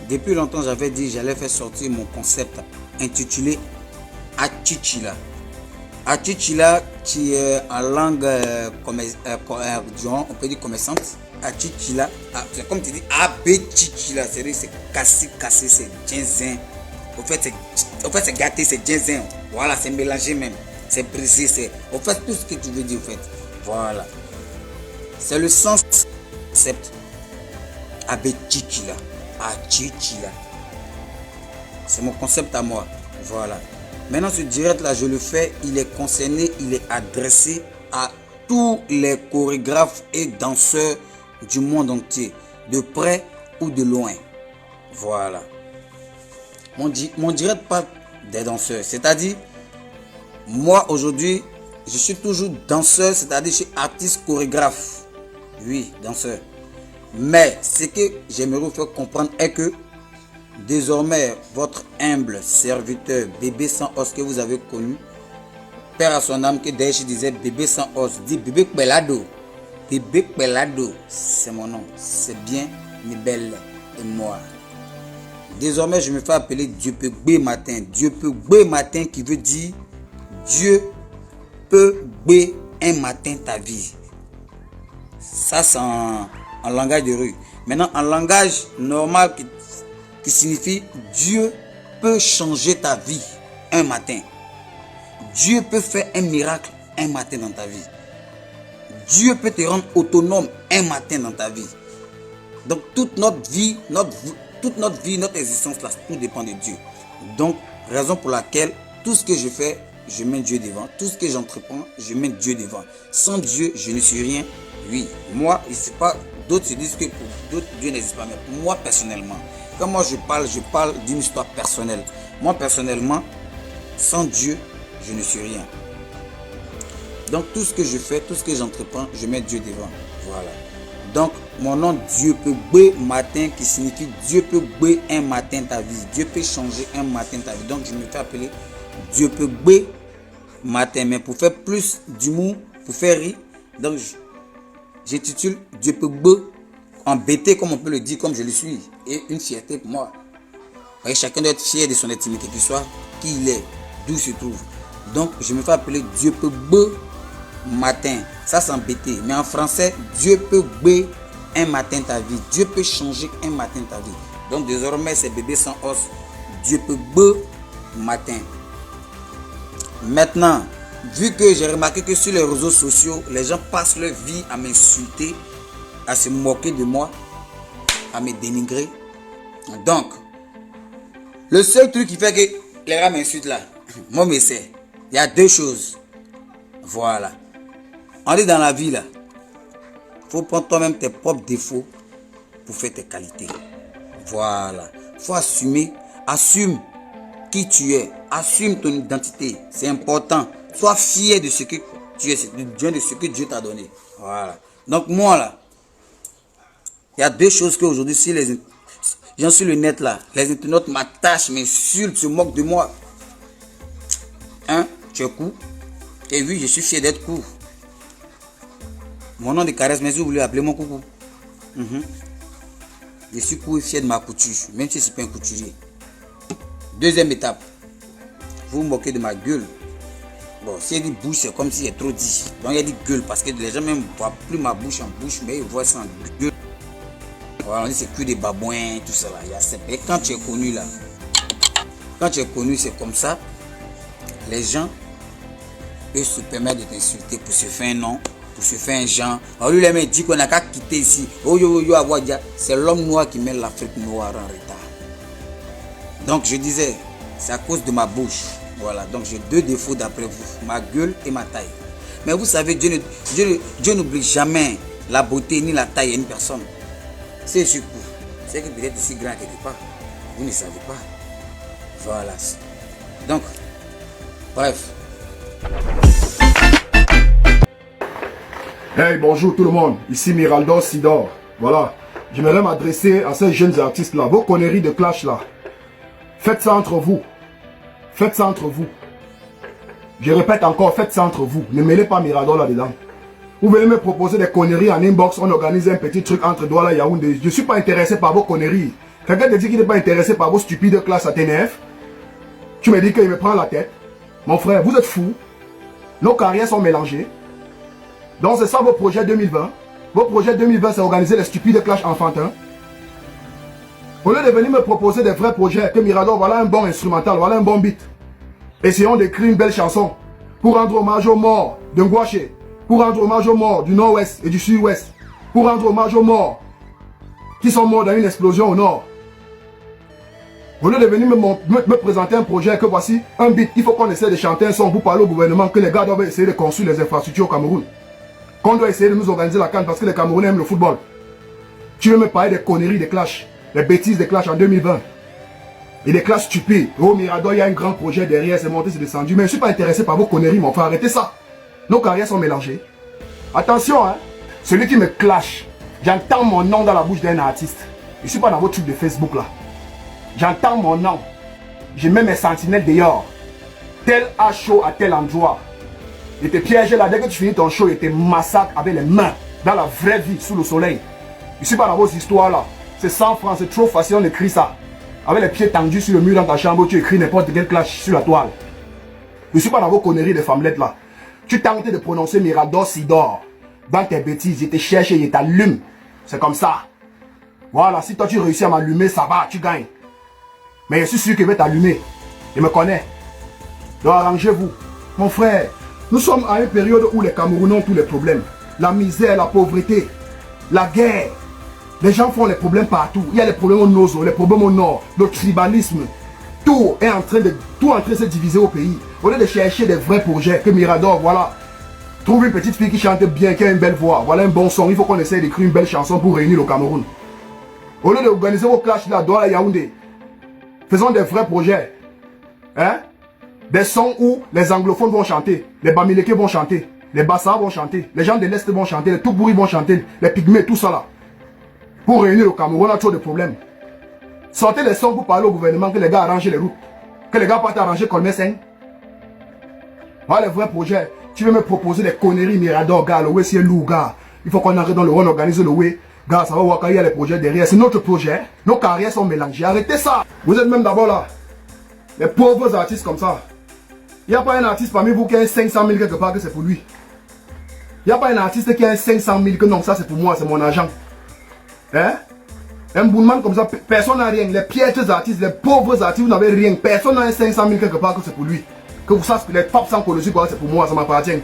Depuis longtemps, j'avais dit j'allais faire sortir mon concept intitulé Achichila. Achichila qui est en langue, on peut dire commerçante. Achichila, c'est comme tu dis Abechichila, c'est cassé, c'est ginseng. En fait, c'est gâté, c'est ginseng. Voilà, c'est mélangé même. C'est brisé, c'est. En fait, tout ce que tu veux dire, en fait. Voilà. C'est le sens concept. Abechichila. Achichila. C'est mon concept à moi. Voilà. Maintenant, ce direct là, je le fais. Il est concerné, il est adressé à tous les chorégraphes et danseurs du monde entier, de près ou de loin. Voilà. Mon direct parle des danseurs, c'est-à-dire, moi aujourd'hui, je suis toujours danseur, c'est-à-dire je suis artiste chorégraphe. Oui, danseur. Mais ce que j'aimerais vous faire comprendre est que désormais, votre humble serviteur, bébé sans os que vous avez connu, père à son âme, que Daesh disait bébé sans os, dit bébé Pelado. Bébé Pelado, c'est mon nom. C'est bien, mais belle et noire. Désormais, je me fais appeler Dieu peut gbé matin. Dieu peut gbé matin qui veut dire Dieu peut gbé un matin ta vie. Ça, c'est en langage de rue. Maintenant, en langage normal qui signifie Dieu peut changer ta vie un matin. Dieu peut faire un miracle un matin dans ta vie. Dieu peut te rendre autonome un matin dans ta vie. Donc toute notre vie, notre existence, là, tout dépend de Dieu. Donc, raison pour laquelle tout ce que je fais, je mets Dieu devant. Tout ce que j'entreprends, je mets Dieu devant. Sans Dieu, je ne suis rien. Oui, moi, il ne pas. D'autres se disent que pour d'autres, Dieu n'existe pas. Mais pour moi, personnellement, quand moi je parle d'une histoire personnelle. Moi, personnellement, sans Dieu, je ne suis rien. Donc, tout ce que je fais, tout ce que j'entreprends, je mets Dieu devant. Voilà. Donc, mon nom Dieu peut gbé matin qui signifie Dieu peut gbé un matin ta vie. Dieu peut changer un matin ta vie. Donc, je me fais appeler Dieu peut gbé matin. Mais pour faire plus d'humour, pour faire rire, donc j'intitule Dieu peut gbé embêté, comme on peut le dire, comme je le suis. Et une fierté pour moi. Et chacun doit être fier de son intimité, qu'il soit qui il est, d'où il se trouve. Donc, je me fais appeler Dieu peut gbé matin. Ça, c'est embêté. Mais en français, Dieu peut gbé un matin ta vie. Dieu peut changer un matin ta vie. Donc, désormais, c'est bébé sans os. Dieu peut gbé matin. Maintenant, vu que j'ai remarqué que sur les réseaux sociaux, les gens passent leur vie à m'insulter, à se moquer de moi, à me dénigrer. Donc, le seul truc qui fait que les gens m'insultent là, moi, mais c'est, il y a deux choses. Voilà. On est dans la vie là. Il faut prendre toi-même tes propres défauts pour faire tes qualités. Voilà. Il faut assumer. Assume qui tu es. Assume ton identité. C'est important. Sois fier de ce que tu es, de ce que Dieu t'a donné. Voilà. Donc moi là, il y a deux choses qu'aujourd'hui, si les gens sur le net là, les internautes m'attachent, m'insultent, se moquent de moi. Un, tu es court. Et oui, je suis fier d'être court. Mon nom de caresse, mais si vous voulez appeler mon coucou. Je suis court et fier de ma couture, même si je ne suis pas un couturier. Deuxième étape, vous vous moquez de ma gueule. Bon, si il dit bouche, c'est comme si il est trop dit. Donc il dit gueule, parce que les gens même ne voient plus ma bouche en bouche, mais ils voient ça en gueule. Voilà, on dit c'est que des babouins, tout ça là. Et quand tu es connu là, c'est comme ça, les gens peuvent se permettre de t'insulter pour se faire un nom, pour se faire un genre. Alors lui, les mecs disent qu'on n'a qu'à quitter ici. Oh yo yo, avoir dit, c'est l'homme noir qui met l'Afrique noire en retard. Donc je disais, c'est à cause de ma bouche. Voilà, donc j'ai deux défauts d'après vous, ma gueule et ma taille. Mais vous savez, Dieu n'oublie jamais la beauté ni la taille à une personne. C'est sûr, c'est que peut-être ici grand quelque part. Vous ne savez pas. Voilà. Donc, bref. Hey, bonjour tout le monde, ici Miraldo Sidor. Voilà, j'aimerais m'adresser à ces jeunes artistes là, vos conneries de clash là. Faites ça entre vous. Faites ça entre vous. Je répète encore, faites ça entre vous. Ne mêlez pas Miraldo là-dedans. Vous venez me proposer des conneries en inbox, on organise un petit truc entre Douala et Yaoundé. Je ne suis pas intéressé par vos conneries. Quelqu'un te dit qu'il n'est pas intéressé par vos stupides classes à TNF. Tu me dis qu'il me prend la tête. Mon frère, vous êtes fous. Nos carrières sont mélangées. Donc c'est ça vos projets 2020. Vos projets 2020, c'est organiser les stupides clashs enfantins. Au lieu de venir me proposer des vrais projets, que Mirador, voilà un bon instrumental, voilà un bon beat. Essayons d'écrire une belle chanson pour rendre hommage aux morts de Ngouaché, pour rendre hommage aux morts du nord-ouest et du sud-ouest, pour rendre hommage aux morts qui sont morts dans une explosion au nord. Au lieu de venir me présenter un projet, que voici un beat, il faut qu'on essaie de chanter un son pour parler au gouvernement que les gars doivent essayer de construire les infrastructures au Cameroun. Qu'on doit essayer de nous organiser la CAN parce que les Camerounais aiment le football. Tu veux me parler des conneries, des clashs, des bêtises des clashs en 2020 et des clashs stupides. Oh Mirador, il y a un grand projet derrière, c'est monté, c'est descendu. Mais je ne suis pas intéressé par vos conneries, mon frère, arrêtez ça. Nos carrières sont mélangées. Attention, hein, celui qui me clash, j'entends mon nom dans la bouche d'un artiste. Je ne suis pas dans vos trucs de Facebook là. J'entends mon nom. Je mets mes sentinelles dehors. Tel a show à tel endroit. Il te piège là. Dès que tu finis ton show, il te massacre avec les mains. Dans la vraie vie, sous le soleil. Je ne suis pas dans vos histoires là. C'est 100 francs, c'est trop facile, on écrit ça. Avec les pieds tendus sur le mur dans ta chambre, tu écris n'importe quel clash sur la toile. Je ne suis pas dans vos conneries de femmelettes là. Tu tentes de prononcer Mirador Sidor. Dans tes bêtises, je te cherche et je t'allume. C'est comme ça. Voilà, si toi tu réussis à m'allumer, ça va, tu gagnes. Mais je suis sûr qu'il va t'allumer. Il me connaît. Donc arrangez-vous. Mon frère, nous sommes à une période où les Camerounais ont tous les problèmes. La misère, la pauvreté, la guerre. Les gens font les problèmes partout. Il y a les problèmes au nord, les problèmes au nord, le tribalisme. Tout est en train de se diviser au pays. Au lieu de chercher des vrais projets, que Mirador, voilà. Trouve une petite fille qui chante bien, qui a une belle voix. Voilà un bon son. Il faut qu'on essaie d'écrire une belle chanson pour réunir le Cameroun. Au lieu d'organiser vos clashs là, Douala Yaoundé. Faisons des vrais projets. Hein? Des sons où les anglophones vont chanter, les Bamileke vont chanter, les Bassa vont chanter, les gens de l'Est vont chanter, les Toubouri vont chanter, les Pygmées, tout ça là. Pour réunir le Cameroun, on a trop de problèmes. Sortez les sons pour parler au gouvernement que les gars arrangent les routes. Que les gars partent arranger Colmé-Seng. Voilà les vrais projets. Tu veux me proposer des conneries Mirador, gars, le way c'est lourd, gars. Il faut qu'on arrête dans le way, on organise le way. Gars, ça va voir qu'il y a les projets derrière. C'est notre projet. Nos carrières sont mélangées. Arrêtez ça. Vous êtes même d'abord là. Les pauvres artistes comme ça. Il n'y a pas un artiste parmi vous qui a un 500 000 quelque part que c'est pour lui. Il n'y a pas un artiste qui a un 500 000 que non, ça c'est pour moi, c'est mon argent. Hein? Un boulman comme ça, personne n'a rien. Les piètres artistes, les pauvres artistes, vous n'avez rien. Personne n'a un 500 000 quelque part que c'est pour lui. Que vous sachiez, les papes sans dessus, c'est pour moi, ça m'appartient.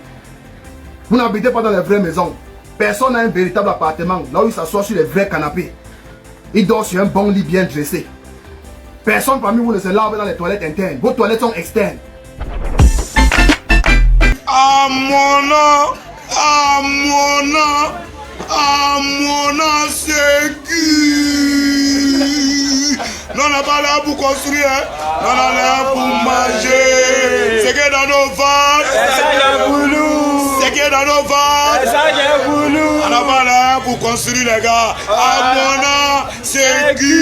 Vous n'habitez pas dans les vraies maisons. Personne n'a un véritable appartement, là où il s'assoit sur les vrais canapés. Il dort sur un bon lit bien dressé. Personne parmi vous ne se lave dans les toilettes internes. Vos toilettes sont externes. C'est qui? Non, on n'a pas là pour construire, hein? Non, on est là pour manger. C'est qui dans nos ventres? C'est qui dans nos ventres? On n'a pas là pour construire, les gars. Amona, c'est qui?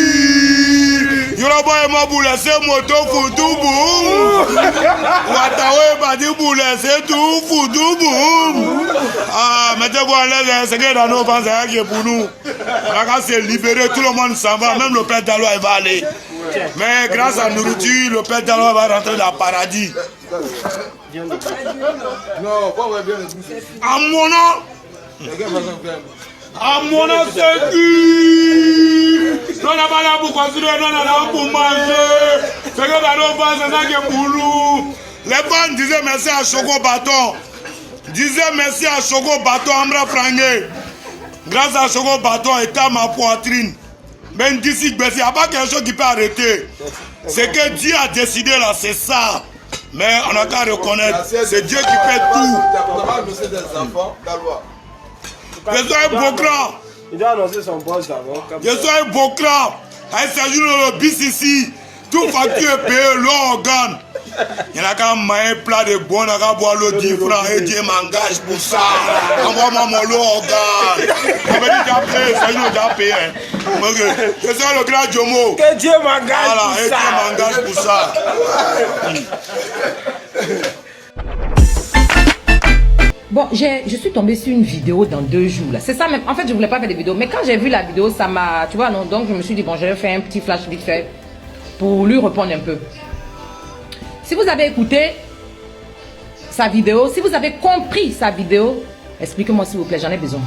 Yoruba et moi pour laisser moto foutou boum. Watawe badi pour laisser tout foutou boum. Ah, mettez-vous à l'aise, c'est qui dans nos ventres, c'est qui est pour nous. Quand c'est libéré, tout le monde s'en va, même le Père Dalois va aller. Mais grâce à la nourriture, le Père Dalois va rentrer dans le paradis. À mon nom, c'est qui? Non, on n'a pas là pour construire, non, on est là pour manger. C'est que dans nos bancs, c'est ça qui est pour nous. Les bancs disaient merci à Choco Bâton. Disaient merci à Choco Bâton, Ambra Frangé. Grâce à Choco Bâton, état ma poitrine. Même d'ici, il n'y a pas quelque chose qui peut arrêter. Ce que Dieu a décidé là, c'est ça. Mais on n'a qu'à reconnaître, c'est Dieu qui fait tout. Je suis un beau grand. Il doit annoncer son boss d'abord. Je suis un beau grand. Il s'agit de le bis ici. Tout facture est payé, l'organe. Il y en a qu'un maïs plat de bon, on a qu'à boire le 10 francs et Dieu m'engage pour ça. Envoie-moi mon l'organe. On va déjà payer, ça nous déjà payé. Je suis le grand Jomo. Que Dieu m'engage voilà, pour ça. Dieu m'engage pour ça. Bon, je suis tombée sur une vidéo dans 2 jours là. C'est ça même. En fait, je voulais pas faire des vidéos. Mais quand j'ai vu la vidéo, ça m'a... Tu vois, non. Donc, je me suis dit, bon, je vais faire un petit flash vite fait pour lui répondre un peu. Si vous avez écouté sa vidéo, si vous avez compris sa vidéo, expliquez-moi s'il vous plaît, j'en ai besoin.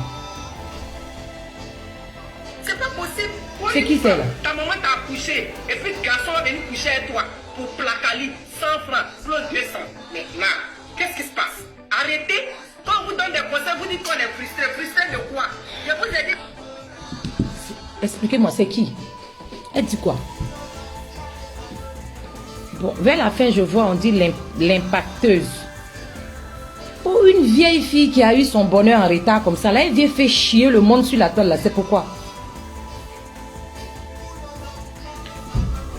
C'est pas possible. C'est qui c'est là? Ta maman t'a accouché et puis le garçon va venir coucher avec toi pour placali 100 francs, plus 200. Maintenant, qu'est-ce qui se passe? Arrêtez. Quand on vous donne des conseils, vous dites qu'on est frustré. Frustré de quoi? Je vous ai dit. Expliquez-moi, c'est qui? Elle dit quoi? Bon, vers la fin, je vois, on dit l'impacteuse. Pour une vieille fille qui a eu son bonheur en retard comme ça, là, elle vient faire chier le monde sur la toile, là, c'est pourquoi?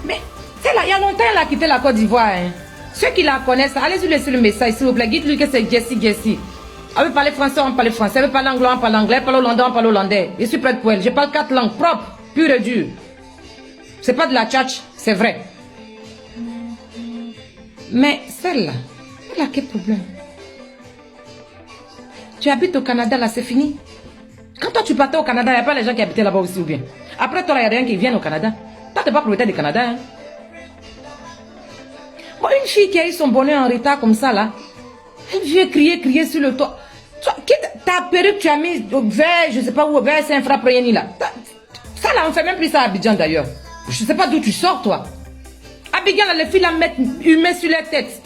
Mais, c'est là, il y a longtemps, elle a quitté la Côte d'Ivoire, hein. Ceux qui la connaissent, allez-y laisser le message, s'il vous plaît. Dites-lui que c'est Jessie. Elle veut parler français, on parle français. Elle veut parler anglais, on parle anglais. Elle parle hollandais, on parle hollandais. Je suis prête pour elle. Je parle 4 langues propres, pures et dures. C'est pas de la tchatch, c'est vrai. Mais celle-là, elle a quel problème? Tu habites au Canada, là, c'est fini. Quand toi, tu partais au Canada, il n'y a pas les gens qui habitaient là-bas aussi ou bien? Après, toi, il n'y a rien qui viennent au Canada. Toi, tu n'es pas propriétaire du Canada, hein? Bon, une fille qui a eu son bonheur en retard comme ça, là, elle vient crier sur le toit. Ta perruque, tu as mis vers, je sais pas où, vers Saint-Frappréni, là. Ça, là, on fait même plus ça à Abidjan, d'ailleurs. Je sais pas d'où tu sors, toi. Abidjan, là, les filles, la mettent humain sur leur tête.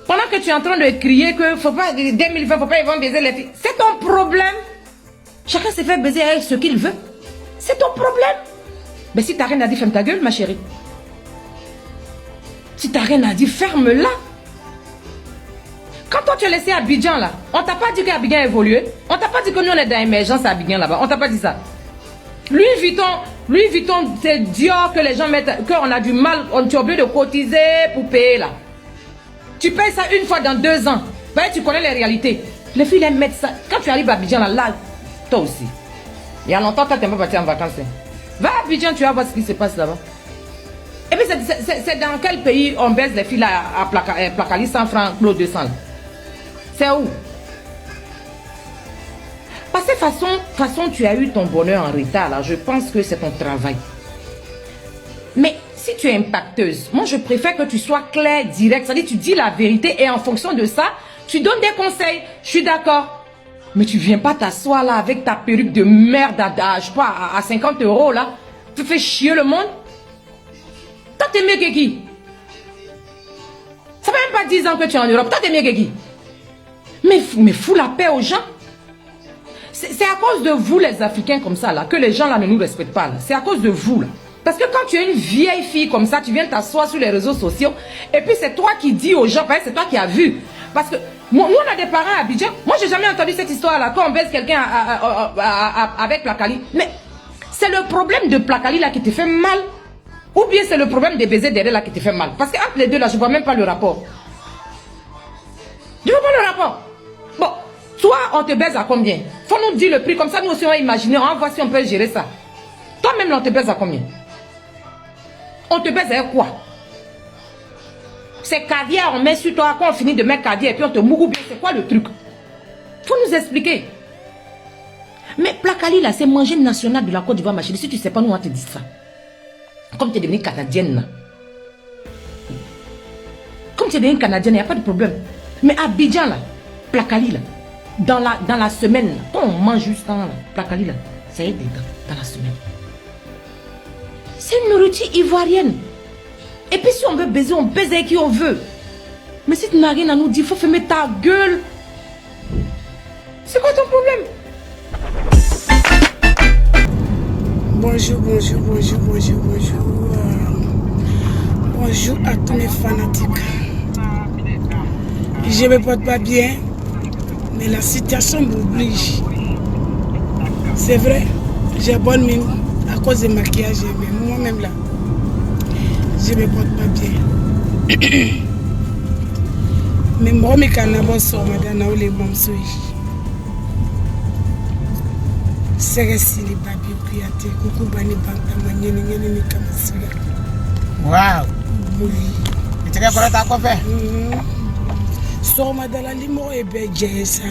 Pendant que tu es en train de crier que faut pas, 2020, faut pas, ils vont baiser les filles. C'est ton problème. Chacun se fait baiser avec ce qu'il veut. C'est ton problème. Mais si t'as rien à dire, ferme ta gueule, ma chérie. Si t'as rien à dire, ferme-la. Quand toi tu as laissé Abidjan là, on t'a pas dit qu'Abidjan a évolué. On t'a pas dit que nous on est dans l'émergence à Abidjan là-bas. On t'a pas dit ça. Louis Vuitton, c'est Dior que les gens mettent, qu'on a du mal, on est obligé de cotiser pour payer là. Tu payes ça une fois dans 2 ans. Ben, tu connais les réalités. Les filles elles mettent ça. Quand tu arrives à Abidjan là, toi aussi. Il y a longtemps, toi t'es pas parti en vacances. Hein. Va à Abidjan, tu vas voir ce qui se passe là-bas. Et puis c'est dans quel pays on baisse les filles là à Placali 100 francs, plus 200 là? C'est où? Parce que façon tu as eu ton bonheur en retard là, je pense que c'est ton travail. Mais si tu es impacteuse, moi je préfère que tu sois clair, direct, c'est-à-dire tu dis la vérité et en fonction de ça, tu donnes des conseils. Je suis d'accord. Mais tu viens pas t'asseoir là avec ta perruque de merde à je sais pas, à 50 € là. Tu fais chier le monde. Toi, t'es mieux que qui? Ça fait même pas 10 ans que tu es en Europe. Toi, t'es mieux que qui? Mais fous la paix aux gens. C'est à cause de vous, les Africains, comme ça, là, que les gens, là, ne nous respectent pas. C'est à cause de vous, là. Parce que quand tu es une vieille fille comme ça, tu viens t'asseoir sur les réseaux sociaux, et puis c'est toi qui dis aux gens, c'est toi qui as vu. Parce que, nous, on a des parents à Abidjan. Moi, j'ai jamais entendu cette histoire-là, quand on baise quelqu'un avec Placali. Mais c'est le problème de Placali, là, qui te fait mal. Ou bien c'est le problème des baisers derrière là qui te fait mal. Parce qu'entre les deux là, je ne vois même pas le rapport. Je ne vois pas le rapport. Bon, toi, on te baise à combien? Faut nous dire le prix, comme ça nous aussi on va imaginer, on va voir si on peut gérer ça. Toi-même là, on te baise à combien? On te baise avec quoi? C'est caviar, on met sur toi, quand on finit de mettre caviar et puis on te mourou bien, c'est quoi le truc? Faut nous expliquer. Mais Placali là, c'est manger national de la Côte d'Ivoire, ma chérie. Si tu ne sais pas, nous on te dit ça. Comme tu es devenue canadienne. Comme tu es devenue canadienne, il n'y a pas de problème. Mais Abidjan, là, Placali, là, dans la semaine, là, quand on mange juste là, Placali, là, ça aide dans la semaine. C'est une nourriture ivoirienne. Et puis si on veut baiser, on baise avec qui on veut. Mais si tu n'as rien à nous dire, il faut fermer ta gueule. C'est quoi ton problème? Bonjour. Bonjour à tous mes fanatiques. Je ne me porte pas bien, mais la situation m'oblige. C'est vrai, j'ai bonne mine à cause du maquillage, mais moi-même là, je ne me porte pas bien. Mais moi, je ne suis pas bien. Wow. Oui. Tu es prêt à quoi faire? Soma dans la limo et béjé ça.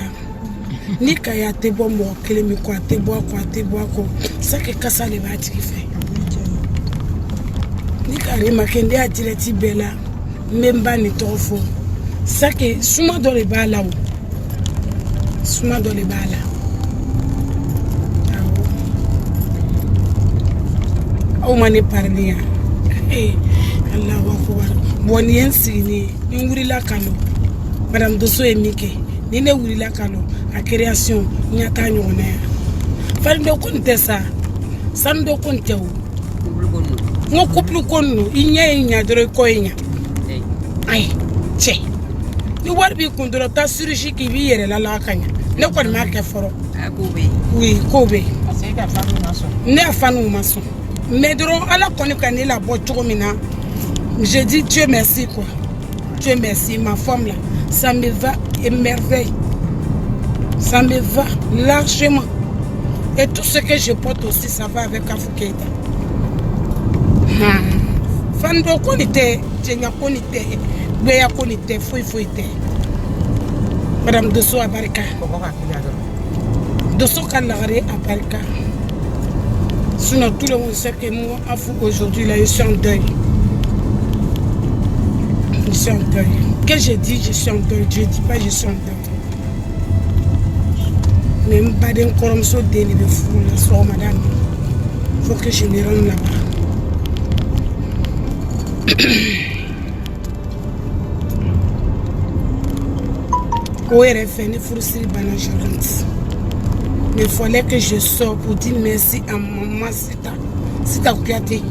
Ni kaya te bo mo kele mi kwa te bo ko. Ça que kasa le bati qui fait. Ni kare makende a tireti bela. Memba ni tofo. Ça que souma dans les bala ou. Souma dans les bala. Au mane parler. Allah wa akbar. Boni ensini ni nguri la kano. Madame Dosso Emike. Ni ne wuri la kano. A création nyata nyone. Fal do konte sa. San do konte ou. Ngo couple konno. Inya doro ko inya. Ay, che. Ni warbi kundoro ta chirurgie ki bi yere la kanya. Ne ko ma ke foro. Kobe. Oui, Kobe. C'est ka fanu maso. Ne fanu maso. Mais durant à la connaître la boîte je dis Dieu merci quoi. Dieu merci, ma femme là. Ça me va émerveille. Ça me va largement. Et tout ce que je porte aussi, ça va avec Afoukeita. Fando konite, Tenya konite, Beya konite, Fouite. Madame Dosso Abarika. Dosso Kalare Abarika. Sinon, tout le monde sait que moi, aujourd'hui, là, je suis en deuil. Je suis en deuil. Quand je dis je suis en deuil, je ne dis pas je suis en deuil. Mais je ne pas d'un corum so déni de fou, la soir, madame. Il faut que je me rende là-bas. Au RFN, il faut aussi le banage. Mais il fallait que je sorte pour dire merci à maman Sita Kouyaté.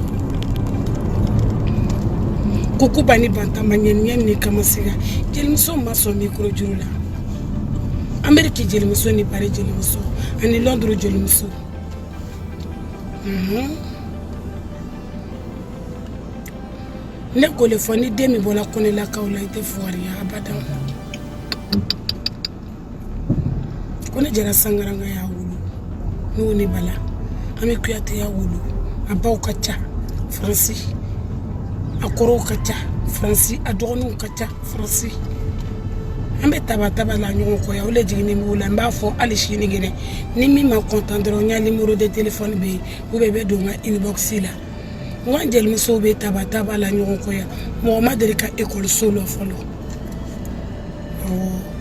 Coucou Bani Banta Manyen ni Kamasiga. Jelmiso maso micro jurula. Amérique Jelmiso ni Paris Jelmiso. Ani Londres Jelmiso. Ne kolefoni demi bola kone la kaula ite fuari abadan. Kone jara sangaranga ya wulu nuni bala ame Kouyaté ya wulu abaw kacha Francis akoro kacha Francis adonu kacha Francis ame taba la nyongo ko ya ole jigini mula mba fo ali shini gene ni mi ma contendre nya numéro de téléphone be ou bebe donga inbox la ngwanjel muso be taba la nyongo ko ya mo ma de ka école solo folo.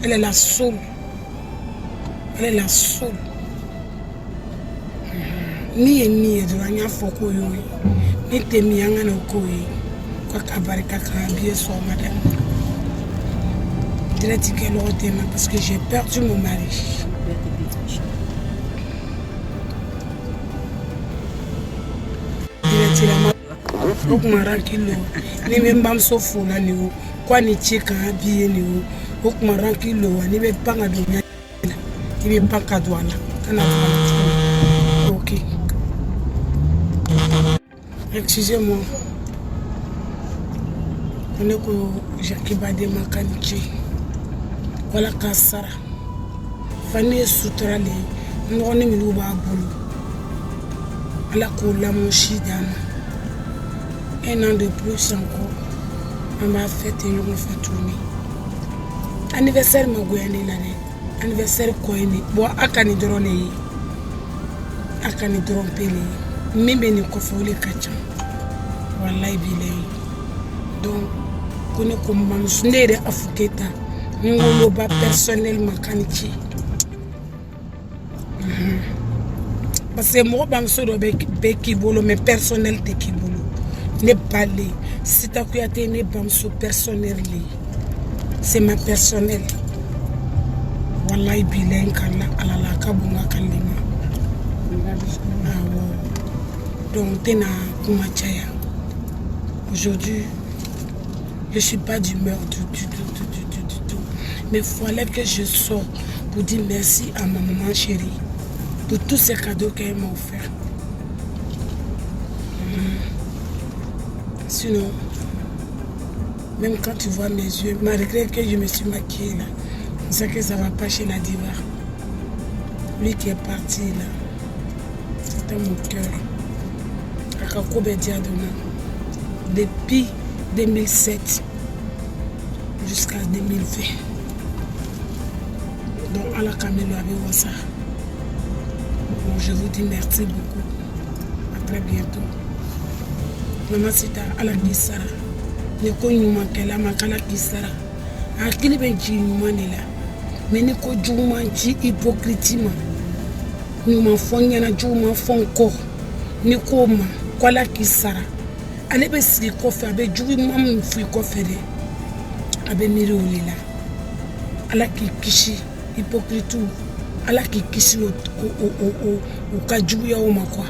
Elle est la seule. Elle est la seule. Ni duranya foko yo. Ni temi yanga na koyi. Kwa kabarika ka bien so madame. Direct que l'autre parce que j'ai perdu mon mari. Direct la ma okmara kilo. Ni membam so fona ni o. Kwa ni cheka bien ni o. Okmara kilo ni be panga donya. Il n'est pas qu'à douane. Ok. Excusez-moi. On est que Jacques Bade Makanichi. Voilà Kassara. Fanny Soutrali. Nous on est mis au babou. À la cour la Moshidama. Un an de plus encore. On m'a fait et on m'a fait tourner. Anniversaire Magouyane l'année. Anniversaire koini bo akani drone pele mimbe ni ko fole kacha wallahi bilay donc kone ko mam sundere Afoukeita ngolo ba personnel makanichi parce que mo bam so do be kibolo mais personnel te kibolo ne parler Sita Kouyaté ne bam so personnel c'est ma personnel. Wallahi bilen kala alala kabunga kalima. Donc tena kumachaya. Aujourd'hui, je suis pas d'humeur du tout. Mais il fallait que je sorte pour dire merci à ma maman chérie pour tous ces cadeaux qu'elle m'a offert. Sinon, même quand tu vois mes yeux, malgré que je me suis maquillée là, on sait que ça va pas chez la diva. Lui qui est parti là, c'était mon cœur. Akako Bediadona. Depuis 2007 jusqu'à 2020. Donc, à la caméra avec ça. Bon, je vous dis merci beaucoup. À très bientôt. Maman Sita, à la Gisara. Ne ko nyuma kala makala Gisara. Akili ben ji nyuma ne la. Mais ne ko juma ji hypocritement. Nyuma fonya na juma fonko. Ne ko ma kwala Gisara. Ale be siri kofe abe juwi mam fu kofe de. Abe miri olila. Ala ki kishi hypocrite. Ala ki kishi o ka juwi ya o makwa.